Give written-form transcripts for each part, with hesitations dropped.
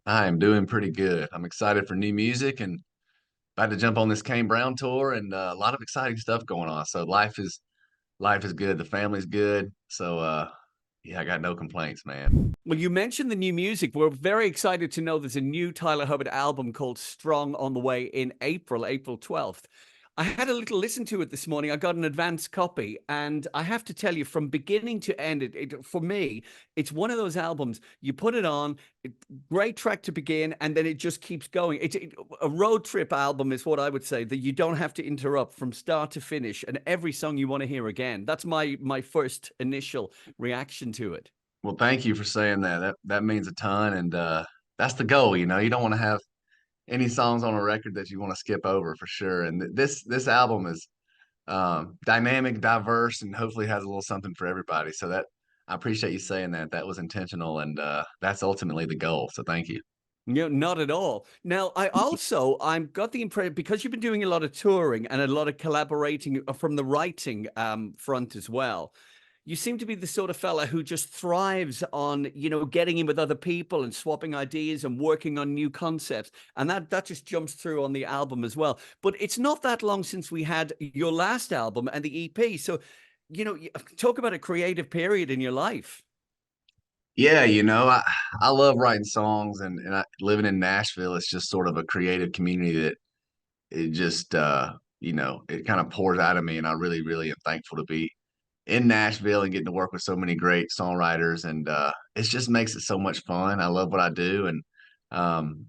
I am doing pretty good. I'm excited for new music and about to jump on this Kane Brown tour and a lot of exciting stuff going on. So life is good. The family's good. So yeah, I got no complaints, man. Well, you mentioned the new music. We're very excited to know there's a new Tyler Hubbard album called Strong on the way in April 12th. I had a little listen to it this morning. I got an advance copy, and I have to tell you, from beginning to end, for me, it's one of those albums. You put it on, great track to begin, and then it just keeps going. A road trip album is what I would say, that you don't have to interrupt from start to finish, and every song you want to hear again. That's my first initial reaction to it. Well, thank you for saying that. That means a ton, and that's the goal. You don't want to have any songs on a record that you want to skip over for sure. And this album is dynamic, diverse, and hopefully has a little something for everybody. So that I appreciate you saying that. That was intentional, and that's ultimately the goal. So thank you. No, not at all. Now, I'm got the impression, because you've been doing a lot of touring and a lot of collaborating from the writing front as well. You seem to be the sort of fella who just thrives on, getting in with other people and swapping ideas and working on new concepts. And that just jumps through on the album as well. But it's not that long since we had your last album and the EP. So, talk about a creative period in your life. Yeah, I love writing songs and living in Nashville, it's just sort of a creative community that it just it kind of pours out of me and I really, really am thankful to be in Nashville and getting to work with so many great songwriters and it just makes it so much fun. I love what I do and um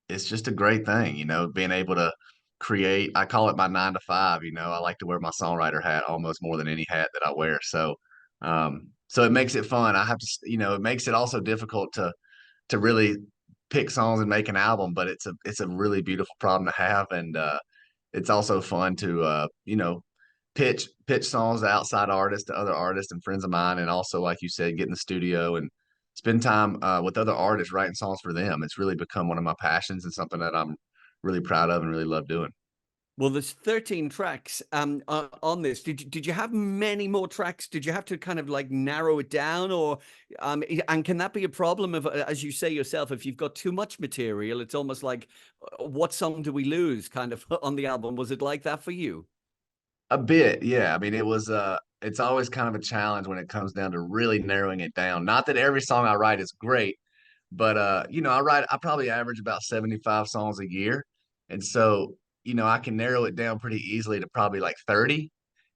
it's just a great thing, being able to create. I call it my 9 to 5. I like to wear my songwriter hat almost more than any hat that I wear. So it makes it fun. I have to, it makes it also difficult to really pick songs and make an album, but it's a really beautiful problem to have, and it's also fun to pitch songs to outside artists, to other artists and friends of mine, and also like you said, get in the studio and spend time with other artists writing songs for them. It's really become one of my passions and something that I'm really proud of and really love doing. Well, there's 13 tracks on this. Did you have many more tracks? Did you have to kind of like narrow it down, or and can that be a problem if, as you say yourself, if you've got too much material, it's almost like, what song do we lose? Kind of on the album. Was it like that for you? A bit, yeah. I mean, it's always kind of a challenge when it comes down to really narrowing it down. Not that every song I write is great, but I probably average about 75 songs a year. And so, I can narrow it down pretty easily to probably like 30.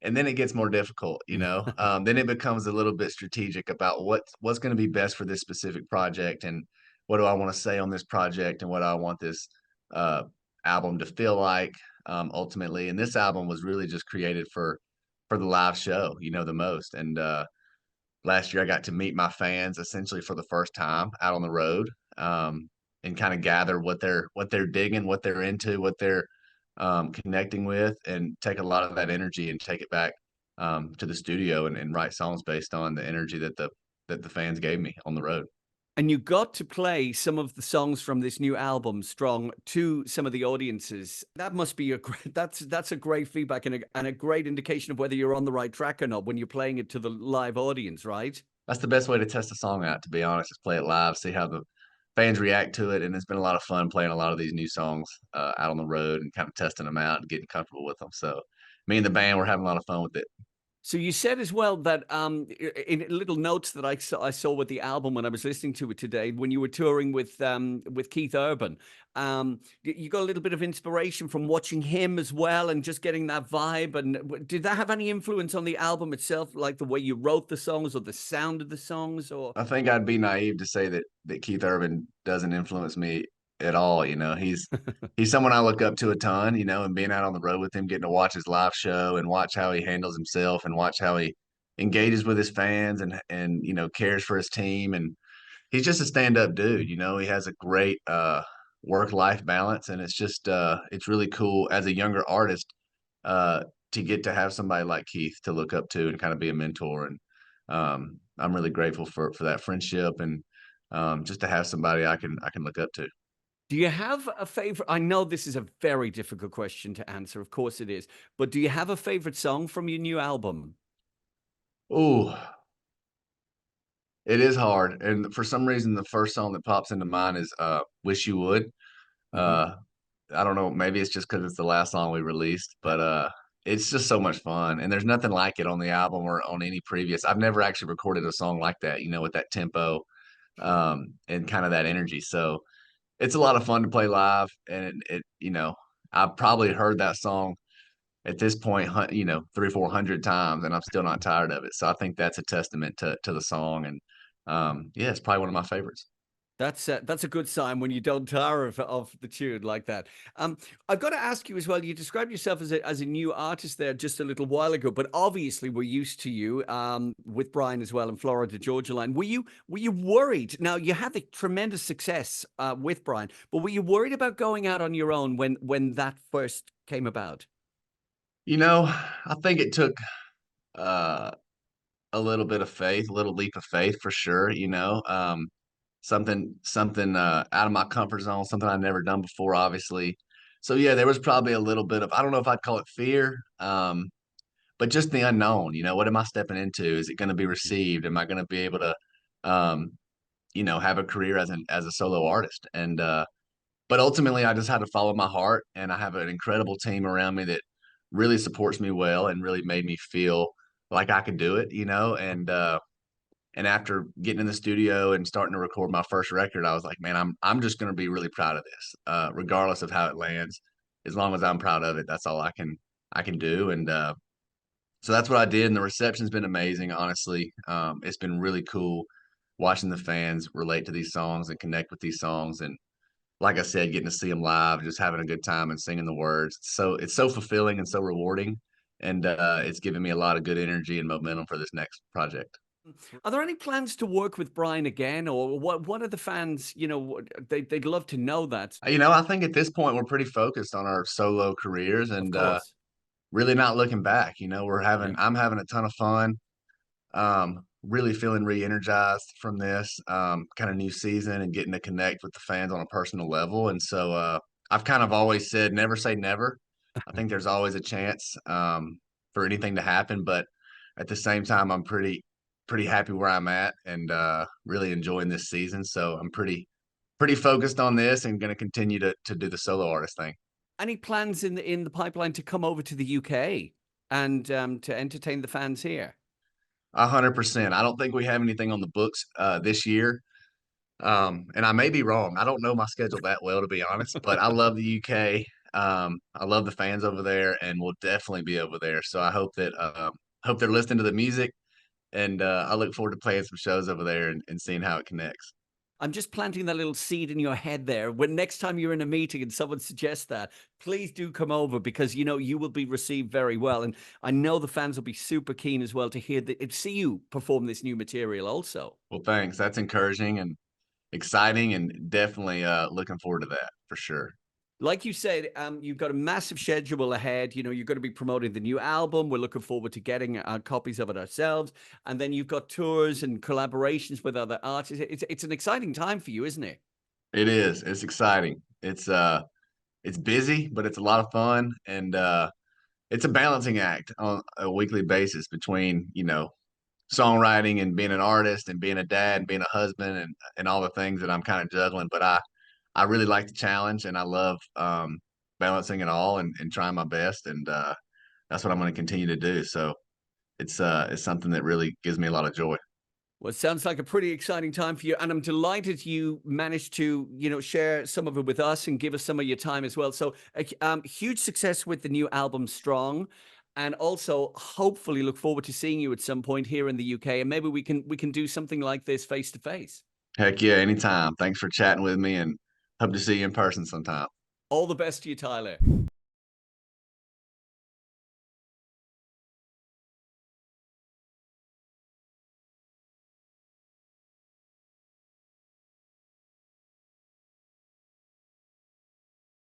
And then it gets more difficult. Then it becomes a little bit strategic about what's going to be best for this specific project and what do I want to say on this project and what I want this uh album to feel like ultimately. And this album was really just created for the live show, the most. And last year I got to meet my fans essentially for the first time out on the road, and kind of gather what they're digging, what they're into, what they're connecting with, and take a lot of that energy and take it back to the studio and write songs based on the energy that the fans gave me on the road. And you got to play some of the songs from this new album, Strong, to some of the audiences. That must be a great, that's a great feedback and a great indication of whether you're on the right track or not when you're playing it to the live audience, right? That's the best way to test a song out, to be honest, is play it live, see how the fans react to it. And it's been a lot of fun playing a lot of these new songs out on the road and kind of testing them out and getting comfortable with them. So me and the band were having a lot of fun with it. So you said as well that in little notes that I saw with the album when I was listening to it today, when you were touring with Keith Urban, you got a little bit of inspiration from watching him as well, and just getting that vibe. And did that have any influence on the album itself, like the way you wrote the songs or the sound of the songs? Or I think I'd be naive to say that Keith Urban doesn't influence me at all. He's someone I look up to a ton. And being out on the road with him, getting to watch his live show and watch how he handles himself and watch how he engages with his fans and cares for his team. And he's just a stand-up dude. He has a great work-life balance, and it's really cool as a younger artist uh to get to have somebody like Keith to look up to and kind of be a mentor. And I'm really grateful for that friendship and just to have somebody I can look up to. do you have a favorite? I know this is a very difficult question to answer. Of course it is. But do you have a favorite song from your new album? Oh, It is hard, and for some reason, the first song that pops into mind is "Wish You Would." Hmm. Uh, I don't know, maybe it's just because it's the last song we released, but it's just so much fun, and there's nothing like it on the album or on any previous. I've never actually recorded a song like that, with that tempo and kind of that energy. So it's a lot of fun to play live, and I've probably heard that song at this point, three, 400 times, and I'm still not tired of it. So I think that's a testament to the song, and yeah, it's probably one of my favorites. That's a good sign when you don't tire of the tune like that. Um, I've got to ask you as well. You described yourself as a new artist there just a little while ago, but obviously we're used to you with Brian as well in Florida Georgia Line. Were you worried? Now you had the tremendous success with Brian, but were you worried about going out on your own when that first came about? I think it took uh, a little bit of faith, a little leap of faith for sure. Something out of my comfort zone, something I've never done before, obviously. So yeah, there was probably a little bit of, I don't know if I'd call it fear, but just the unknown. What am I stepping into? Is it going to be received? Am I going to be able to, um, have a career as a solo artist? And but ultimately, I just had to follow my heart, and I have an incredible team around me that really supports me well and really made me feel like I could do it. And after getting in the studio and starting to record my first record, I was like, man, I'm just going to be really proud of this, regardless of how it lands. As long as I'm proud of it, that's all I can do. And so that's what I did, and the reception's been amazing. Honestly, it's been really cool watching the fans relate to these songs and connect with these songs. And like I said, getting to see them live, just having a good time and singing the words. So it's so fulfilling and so rewarding, and it's given me a lot of good energy and momentum for this next project. Are there any plans to work with Brian again, or what are the fans? They'd love to know that. I think at this point we're pretty focused on our solo careers Of and course. really not looking back. Yeah. I'm having a ton of fun. Really feeling re-energized from this kind of new season and getting to connect with the fans on a personal level. And so I've kind of always said never say never. I think there's always a chance for anything to happen, but at the same time, I'm pretty happy where I'm at and really enjoying this season. So I'm pretty focused on this and going to continue to do the solo artist thing. Any plans in the pipeline to come over to the UK and to entertain the fans here? 100%. I don't think we have anything on the books this year. And I may be wrong. I don't know my schedule that well, to be honest, but I love the UK. I love the fans over there, and we'll definitely be over there. So I hope they're listening to the music, and I look forward to playing some shows over there and seeing how it connects. I'm just planting that little seed in your head there. When next time you're in a meeting and someone suggests that, please do come over because you will be received very well, and I know the fans will be super keen as well to hear that see you perform this new material also. Well, thanks. That's encouraging and exciting, and definitely looking forward to that for sure. Like you said, you've got a massive schedule ahead. You're going to be promoting the new album. We're looking forward to getting copies of it ourselves. And then you've got tours and collaborations with other artists. It's an exciting time for you, isn't it? It is. It's exciting. It's busy, but it's a lot of fun, and it's a balancing act on a weekly basis between songwriting and being an artist and being a dad and being a husband and all the things that I'm kind of juggling. But I really like the challenge, and I love balancing it all and trying my best, and that's what I'm going to continue to do. So it's something that really gives me a lot of joy. Well, it sounds like a pretty exciting time for you, and I'm delighted you managed to, share some of it with us and give us some of your time as well. So, huge success with the new album, Strong, and also hopefully look forward to seeing you at some point here in the UK, and maybe we can do something like this face to face. Heck yeah, anytime. Thanks for chatting with me, and hope to see you in person sometime. All the best to you, Tyler.